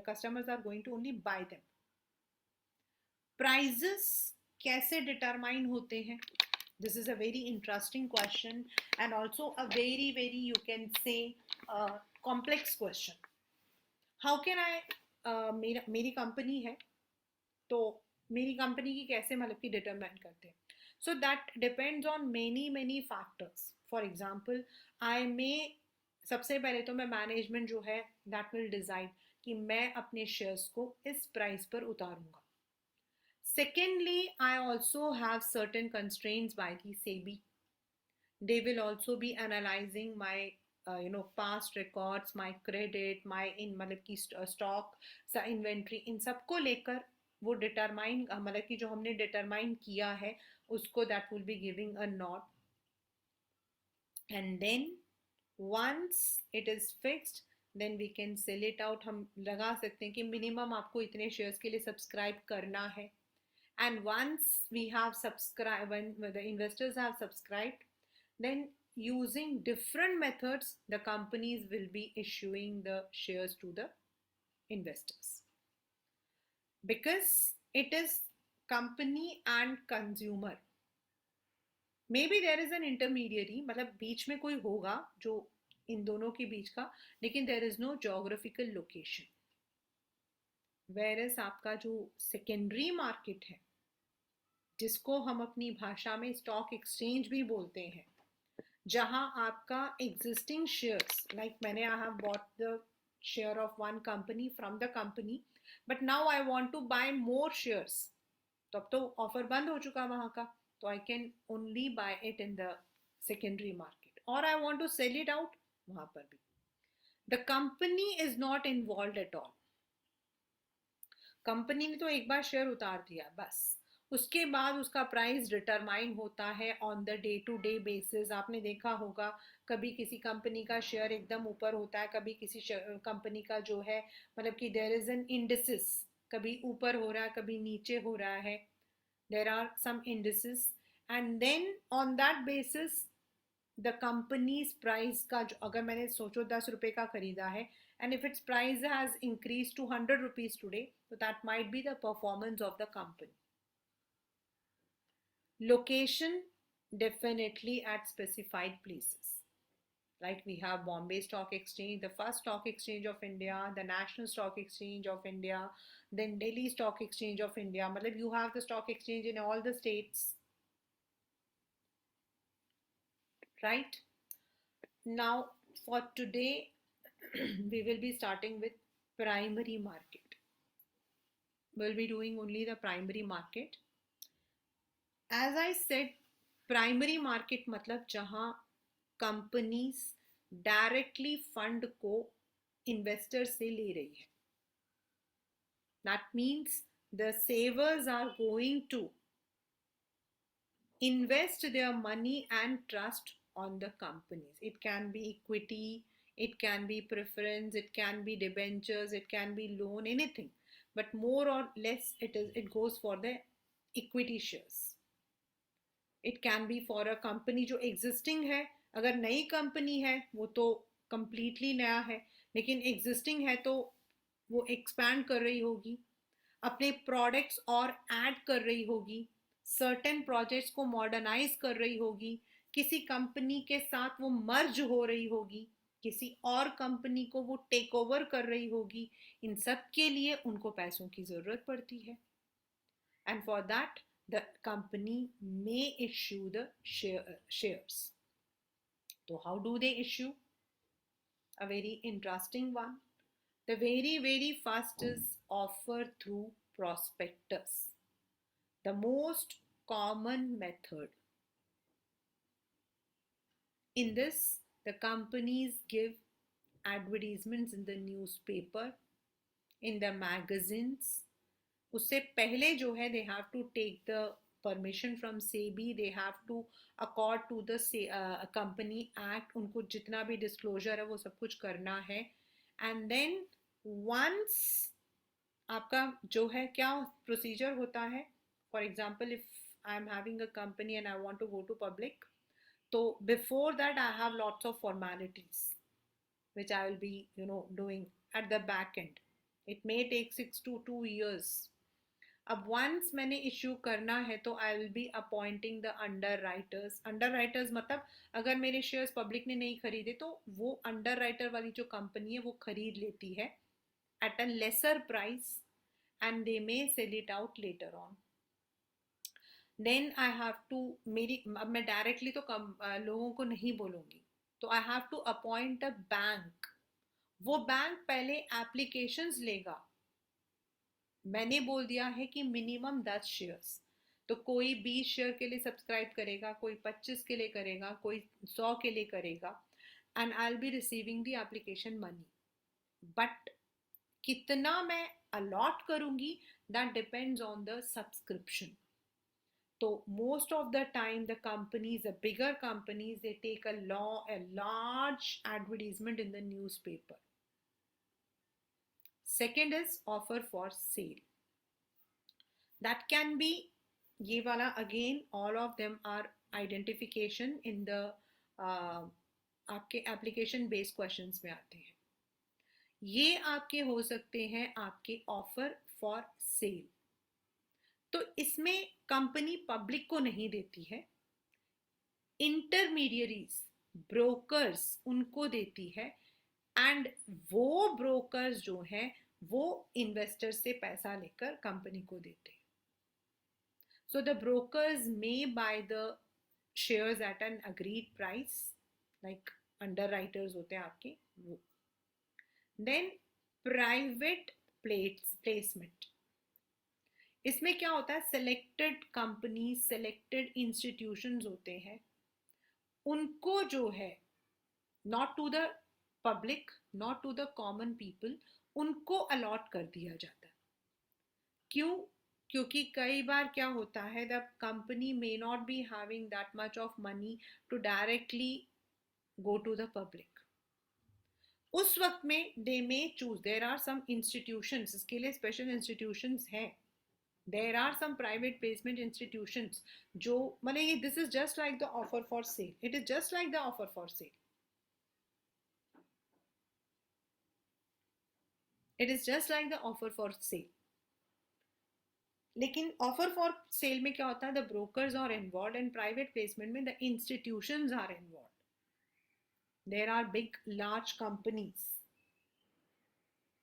[SPEAKER 1] customers are going to only buy them. Prices कैसे determine होते हैं? This is a very interesting question and also a very you can say complex question. How can I मेरी company है तो मेरी company की कैसे मतलब कि डिटरमाइन करते हैं? So that depends on many factors. For example I may सबसे पहले तो मैं मैनेजमेंट जो है दैट विल डिसाइड कि मैं अपने शेयर्स को इस प्राइस पर उतारूंगा. Secondly I also have certain constraints by the SEBI. They will also be analysing my past records, my credit, my in मतलब की स्टॉक इन्वेंट्री, इन सबको लेकर वो डिटरमाइन मतलब कि जो हमने डिटरमाइन किया है उसको that will be giving a note. And then once it is fixed then we can sell it out. हम लगा सकते हैं कि मिनिमम आपको इतने शेयर्स के लिए सब्सक्राइब करना है. And once we have subscribe, when the investors have subscribed, then using different methods the companies will be issuing the shares to the investors. Because it is company and consumer, maybe there is an intermediary, मतलब बीच में कोई होगा जो इन दोनों के बीच का, लेकिन there is no geographical location. Whereas आपका जो secondary market है जिसको हम अपनी भाषा में स्टॉक एक्सचेंज भी बोलते हैं, जहां आपका एग्जिस्टिंग शेयर्स, लाइक मैंने I have bought the share of one company from the company but now I want to buy more shares. तो अब तो ऑफर बंद हो चुका वहां का, तो I can only buy it in the secondary market. और I want to sell it out, वहां पर भी the company is not involve at all. Company ने तो एक बार शेयर उतार दिया बस, उसके बाद उसका प्राइस डिटरमाइन होता है on the day to day basis. आपने देखा होगा कभी किसी कंपनी का शेयर एकदम ऊपर होता है, कभी किसी कंपनी का जो है मतलब कि देयर इज एन इंडिसेस, कभी ऊपर हो रहा है कभी नीचे हो रहा है. There are some indices and then on that basis the companies price का जो, अगर मैंने सोचो 10 रुपए का खरीदा है and if its price has increased to 100 rupees today, so that might be the performance of the company. Location, definitely at specified places. Like we have Bombay Stock Exchange, the first stock exchange of India, the National Stock Exchange of India, then Delhi Stock Exchange of India. Matlab you have the stock exchange in all the states, right? Now for today we will be starting with primary market. We'll be doing only the primary market. As I said, primary market मतलब जहां companies directly fund को investor से ले रही है. That means the savers are going to invest their money and trust on the companies. It can be equity, it can be preference, it can be debentures, it can be loan, anything. but more or less it goes for the equity shares. It can be for a company जो existing है. अगर नई company है वो तो completely नया है, लेकिन existing है तो वो expand कर रही होगी, अपने प्रोडक्ट्स और ऐड कर रही होगी, सर्टेन प्रोजेक्ट्स को मॉडर्नाइज कर रही होगी, किसी कंपनी के साथ वो मर्ज हो रही होगी, किसी और कंपनी को वो टेक ओवर कर रही होगी. इन सब के लिए उनको पैसों की ज़रूरत पड़ती है. And for that the company may issue the shares. तो how do they issue? A very interesting one. The very first is offer through prospectus, the most common method. In this, the companies give advertisements in the newspaper, in the magazines. उससे पहले जो है they have to take the permission from SEBI, they have to accord to the company act, उनको जितना भी disclosure है वो सब कुछ करना है. And then once आपका जो है क्या प्रोसीजर होता है, for example if I am having a company and I want to go to public, तो before that I have lots of formalities which I will be doing at the back end. It may take 6 to 2 years. अब once मैंने issue करना है तो आई will B appointing the under writers. Under writers मतलब अगर मेरे shares public ने नहीं खरीदे तो वो अंडर राइटर वाली जो कंपनी है वो खरीद लेती है at a lesser price and they may sell it out later on. Then I have to अब मैं डायरेक्टली तो लोगों को नहीं बोलूँगी, तो I have to appoint a bank. वो बैंक पहले एप्लीकेशंस लेगा. मैंने बोल दिया है कि मिनिमम 10 शेयर्स, तो कोई 20 शेयर के लिए सब्सक्राइब करेगा, कोई 25 के लिए करेगा, कोई 100 के लिए करेगा, and I will be receiving the application money. But कितना मैं अलॉट करूंगी that depends on the subscription. तो most of the time the companies, the bigger companies, they take a large advertisement in the newspaper. Second is offer for sale. That can be, ये वाला again all of them are identification in the आपके application based questions में आते हैं. ये आपके हो सकते हैं आपके ऑफर फॉर सेल. तो इसमें कंपनी पब्लिक को नहीं देती है, इंटरमीडियरीज, ब्रोकर्स, उनको देती है. एंड वो ब्रोकर्स जो हैं वो इन्वेस्टर से पैसा लेकर कंपनी को देते हैं. So the brokers may buy the shares at an agreed price, like underwriters होते हैं आपके वो. Then private placement. इसमें क्या होता है, सिलेक्टेड कंपनी, सिलेक्टेड इंस्टीट्यूशंस होते हैं, उनको जो है not to the public, not to the common people, उनको अलॉट कर दिया जाता है. क्यों? क्योंकि कई बार क्या होता है, the company may not be having that much of money to directly go to the public. उस वक्त में they may choose, there are some institutions, इसके लिए स्पेशल इंस्टीट्यूशंस हैं. There are some private placement institutions जो मतलब ये this is just like the offer for sale. It is just like the offer for sale. It is just like the offer for sale. लेकिन offer for sale में क्या होता है, the brokers are involve, and private placement में the institutions are involve. There are big large companies.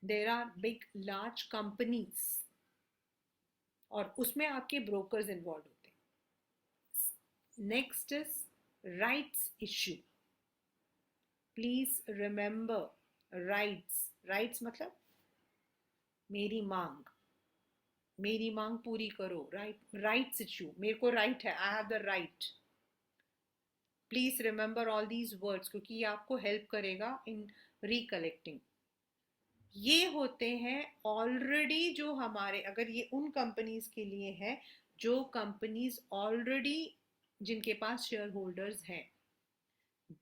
[SPEAKER 1] There are big large companies. और उसमें आपके brokers involve होते हैं. Next is rights issue. Please remember rights. Rights मतलब मेरी मांग, मेरी मांग पूरी करो. राइट्स इश्यू, मेरे को राइट है, I have the right. Please remember all these words क्योंकि ये आपको हेल्प करेगा इन रिकलेक्टिंग. ये होते हैं ऑलरेडी जो हमारे, अगर ये उन कंपनीज के लिए है जो कंपनीज ऑलरेडी जिनके पास शेयर होल्डर्स हैं.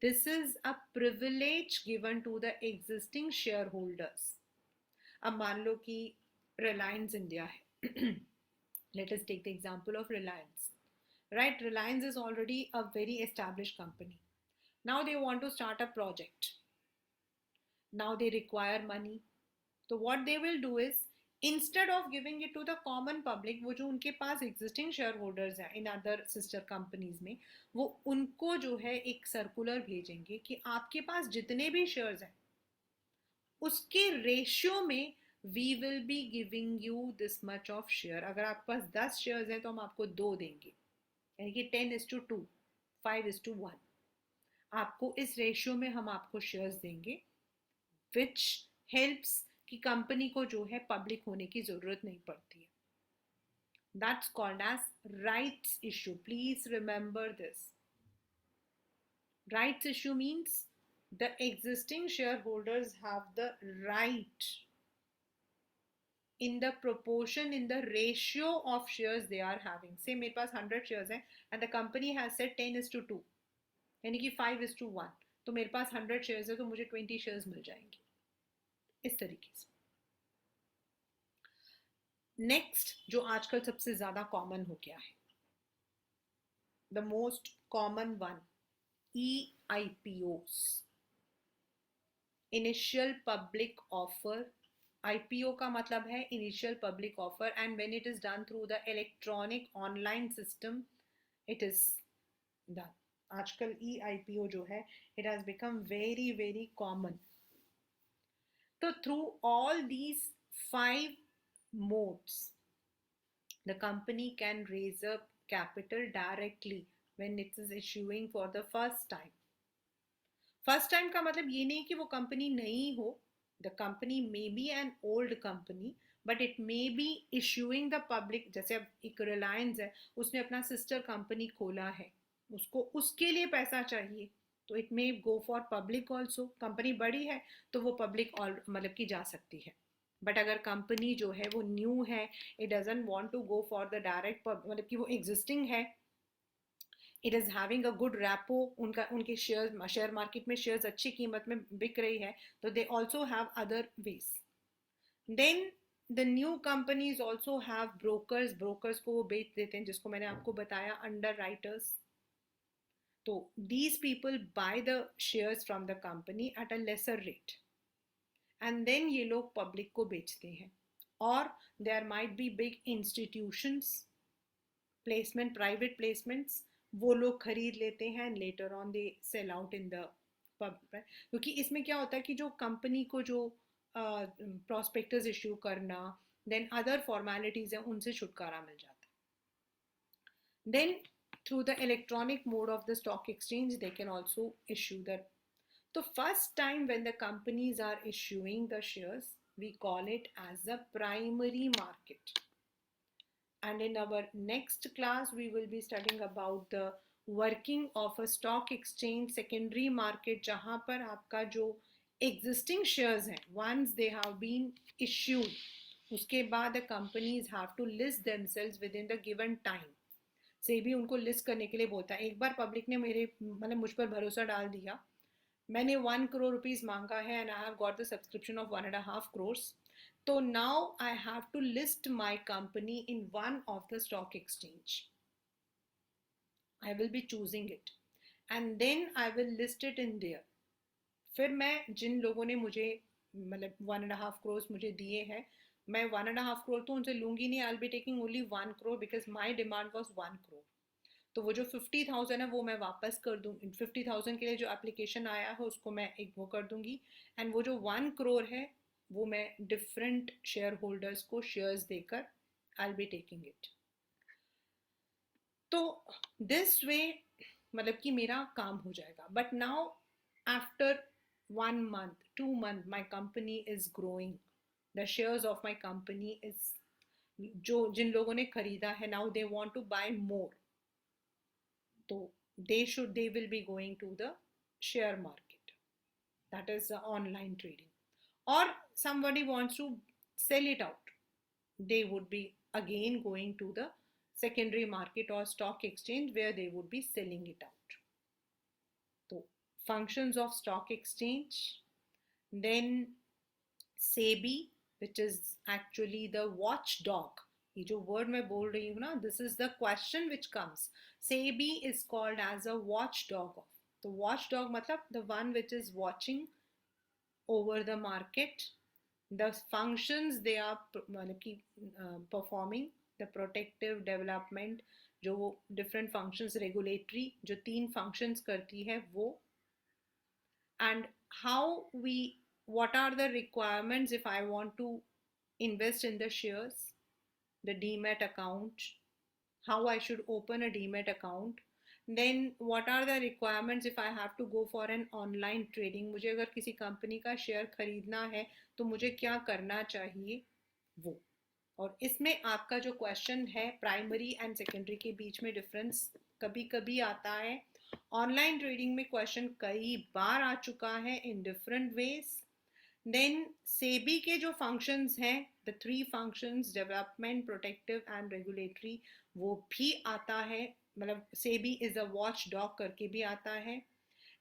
[SPEAKER 1] This is a privilege given to the existing shareholders. अब मान लो कि रिलायंस इंडिया है. Let us take the example of Reliance. Right, Reliance is already a very established company. Now they want to start a project. Now they require money. So what they will do is, instead of giving it to the common public, वो जो उनके पास existing shareholders हैं in other sister companies में, वो उनको जो है एक सर्कुलर भेजेंगे कि आपके पास जितने भी शेयर्स हैं उसके रेशियो में we will be giving you this much of share. अगर आपके पास 10 शेयर्स हैं तो हम आपको 2 देंगे, यानी कि 10:2, 5:1. आपको इस रेशियो में हम आपको शेयर्स देंगे, विच हेल्प्स कि कंपनी को जो है पब्लिक होने की जरूरत नहीं पड़ती है. That's called as rights issue. Please remember this. Rights issue means the existing shareholders have the right in the proportion, in the ratio of shares they are having. Say मेरे पास 100 shares हैं and the company has said 10:2, यानी कि 5:1. तो मेरे पास 100 shares है तो मुझे 20 shares मिल जाएंगे, इस तरीके से. नेक्स्ट जो आजकल सबसे ज्यादा कॉमन हो गया है, the most common one, EIPOs, initial public offer. IPO का मतलब है initial public offer, and when it is done through the electronic online system it is done. आजकल EIPO जो है it has become very very common. तो through all these 5 modes the company can raise up capital directly when it is issuing for the first time. First time का मतलब ये नहीं कि वो कंपनी नहीं हो. The company may be an old company but it may be issuing the public. जैसे अब एक रिलायंस है, उसने अपना सिस्टर कंपनी खोला है, उसको उसके लिए पैसा चाहिए, तो it may go for public also. Company बड़ी है तो वो पब्लिक मतलब की जा सकती है. बट अगर कंपनी जो है वो न्यू है, it doesn't want to go for the direct, मतलब कि वो एग्जिस्टिंग है, it is having a good rapport, उनके शेयर मार्केट में शेयर्स अच्छी कीमत में बिक रही है, तो they also have other ways. Then the new companies also have brokers. Brokers को वो बेच देते हैं, जिसको मैंने आपको बताया अंडर राइटर्स. तो these people buy the shares from the company at a lesser rate, and then ये लोग पब्लिक को बेचते हैं. और there might be big institutions, placement, private placements, वो लोग खरीद लेते हैं and later on they sell out in the public. क्योंकि इसमें क्या होता है कि जो कंपनी को जो प्रॉस्पेक्टस इश्यू करना, देन अदर फॉर्मेलिटीज हैं, उनसे छुटकारा मिल जाता है. Then through the electronic mode of the stock exchange they can also issue that. तो first time when the companies are issuing the shares we call it as the primary market. And in our next class we will be studying about the working of a stock exchange secondary market, जहां पर आपका जो existing shares हैं, once they have been issued, उसके बाद the companies have to list themselves within the given time. से भी उनको लिस्ट करने के लिए बोलता है. एक बार पब्लिक ने मतलब मुझ पर भरोसा डाल दिया, मैंने 1 crore rupees मांगा है and I have got the subscription of 1.5 crores. So now I have to list my company in one of the stock exchange. I will be choosing it and then I will list it in there. फिर मैं जिन लोगों ने मुझे मतलब 1.5 crores मुझे दिए हैं, मैं 1.5 crore तो उनसे लूंगी नहीं. I'll be taking only 1 crore because my demand was 1 crore. तो वो जो 50,000 है वो मैं वापस कर दूँ. 50,000 के लिए जो एप्लीकेशन आया है उसको मैं एक वो कर दूंगी, एंड वो जो 1 crore है वो मैं डिफरेंट शेयर होल्डर्स को शेयर्स देकर I will be taking it. तो दिस वे मतलब कि मेरा काम हो जाएगा. But now after 1 month 2 month my company is growing, the shares of my company is, जो जिन लोगों ने खरीदा है, now they want to buy more, तो they will be going to the share market, that is the online trading. Or somebody wants to sell it out, they would be again going to the secondary market or stock exchange where they would be selling it out. So functions of stock exchange, then SEBI, which is actually the watchdog. ये जो word मैं बोल रही हूँ ना, this is the question which comes. SEBI is called as a watchdog of. The watchdog मतलब the one which is watching over the market, the functions they are मतलब कि performing, the protective, development, जो वो different functions, regulatory जो 3 functions करती है वो, and how we, what are the requirements if I want to invest in the shares, the demat account, how I should open a demat account, then what are the requirements if I have to go for an online trading, मुझे अगर किसी company का share खरीदना है तो मुझे क्या करना चाहिए वो। और इसमें आपका जो क्वेश्चन है प्राइमरी एंड सेकेंडरी के बीच में डिफरेंस कभी कभी आता है। ऑनलाइन ट्रेडिंग में क्वेश्चन कई बार आ चुका है in different ways. Then SEBI के जो फंक्शंस हैं, the 3 functions, development, protective and regulatory, वो भी आता है, मतलब SEBI is a watchdog करके भी आता है।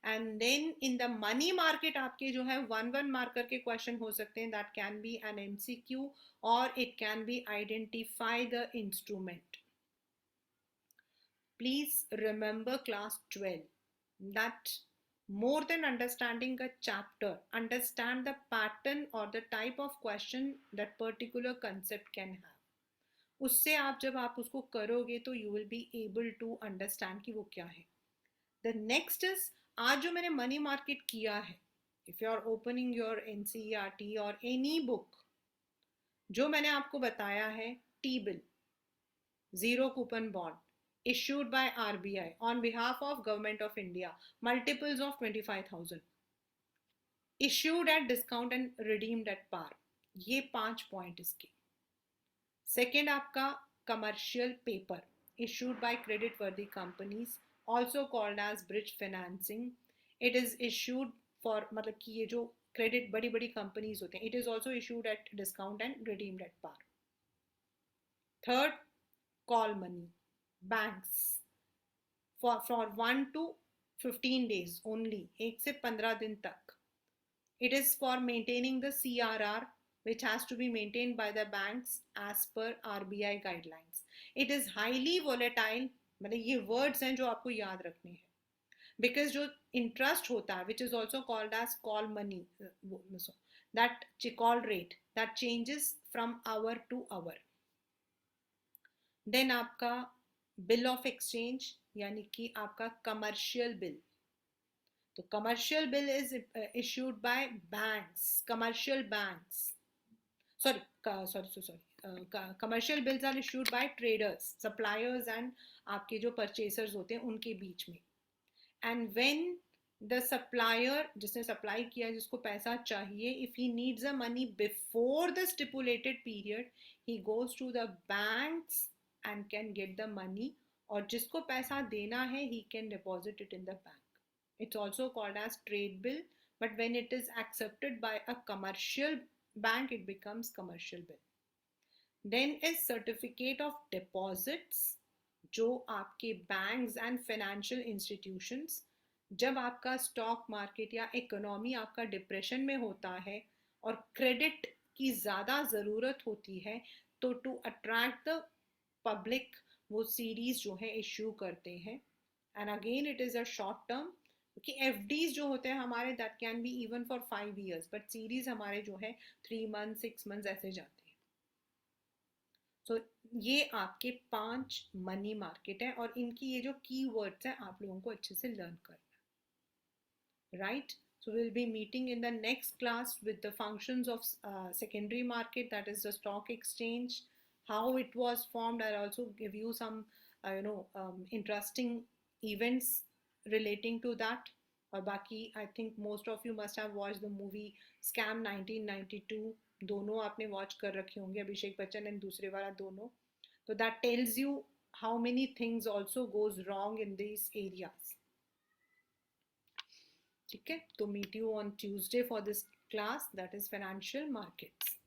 [SPEAKER 1] And then in the money market आपके जो है 1 मार्कर के क्वेश्चन हो सकते हैं, that can be an MCQ और it can be identify the instrument. Please remember class 12 that more than understanding a chapter, understand the pattern or the type of question that particular concept can have. उससे आप जब आप उसको करोगे तो you will be able to understand कि वो क्या है। The next is, आज जो मैंने मनी मार्केट किया है, if you are opening your NCERT or any book, जो मैंने आपको बताया है, T-bill, zero coupon bond, issued by RBI on behalf of Government of India, multiples of 25,000, issued at discount and redeemed at par, ये 5 point इसके। Second आपका commercial paper issued by credit worthy companies, also called as bridge financing. It is issued for, मतलब कि ये जो credit बड़ी बड़ी companies होते हैं, it is also issued at discount and redeemed at par. Third, call money, banks for 1 to 15 days only, 1 से 15 दिन तक. It is for maintaining the CRR, which has to be maintained by the banks as per RBI guidelines. It is highly volatile, मतलब ये words हैं जो आपको याद रखने हैं, because जो interest होता है, which is also called as call money, that call rate that changes from hour to hour. Then आपका bill of exchange, यानी कि आपका commercial bill. तो commercial bill is issued by banks, commercial banks. Sorry. Commercial bills are issued by traders, suppliers and आपके जो purchasers होते हैं उनके बीच में. And when the supplier, जिसने supply किया, जिसको पैसा चाहिए, if he needs the money before the stipulated period, he goes to the banks and can get the money. और जिसको पैसा देना है, he can deposit it in the bank. It's also called as trade bill, but when it is accepted by a commercial bank, it becomes commercial bill. Then is certificate of deposits, जो आपके banks and financial institutions, जब आपका stock market या economy आपका depression में होता है और क्रेडिट की ज़्यादा ज़रूरत होती है, तो टू अट्रैक्ट द पब्लिक वो सीरीज जो है इश्यू करते हैं. And again it is a short term, क्योंकि एफडीज जो होते हैं हमारे, that can be even for 5 years, but series हमारे जो है 3 months 6 months ऐसे जाते हैं. सो ये आपके 5 मनी मार्केट है और इनकी ये जो की वर्ड्स हैं आप लोगों को अच्छे से लर्न करना, right? So we'll be meeting in the next class with the functions of secondary market, that is the stock exchange, how it was formed. I'll also give you some interesting events relating to that. और बाकी I think most of you must have watched the movie Scam 1992. दोनों आपने watch कर रखे होंगे, Abhishek Bachchan and दूसरे वाला दोनों. So that tells you how many things also goes wrong in these areas. ठीक है, तो meet you on Tuesday for this class, that is financial markets.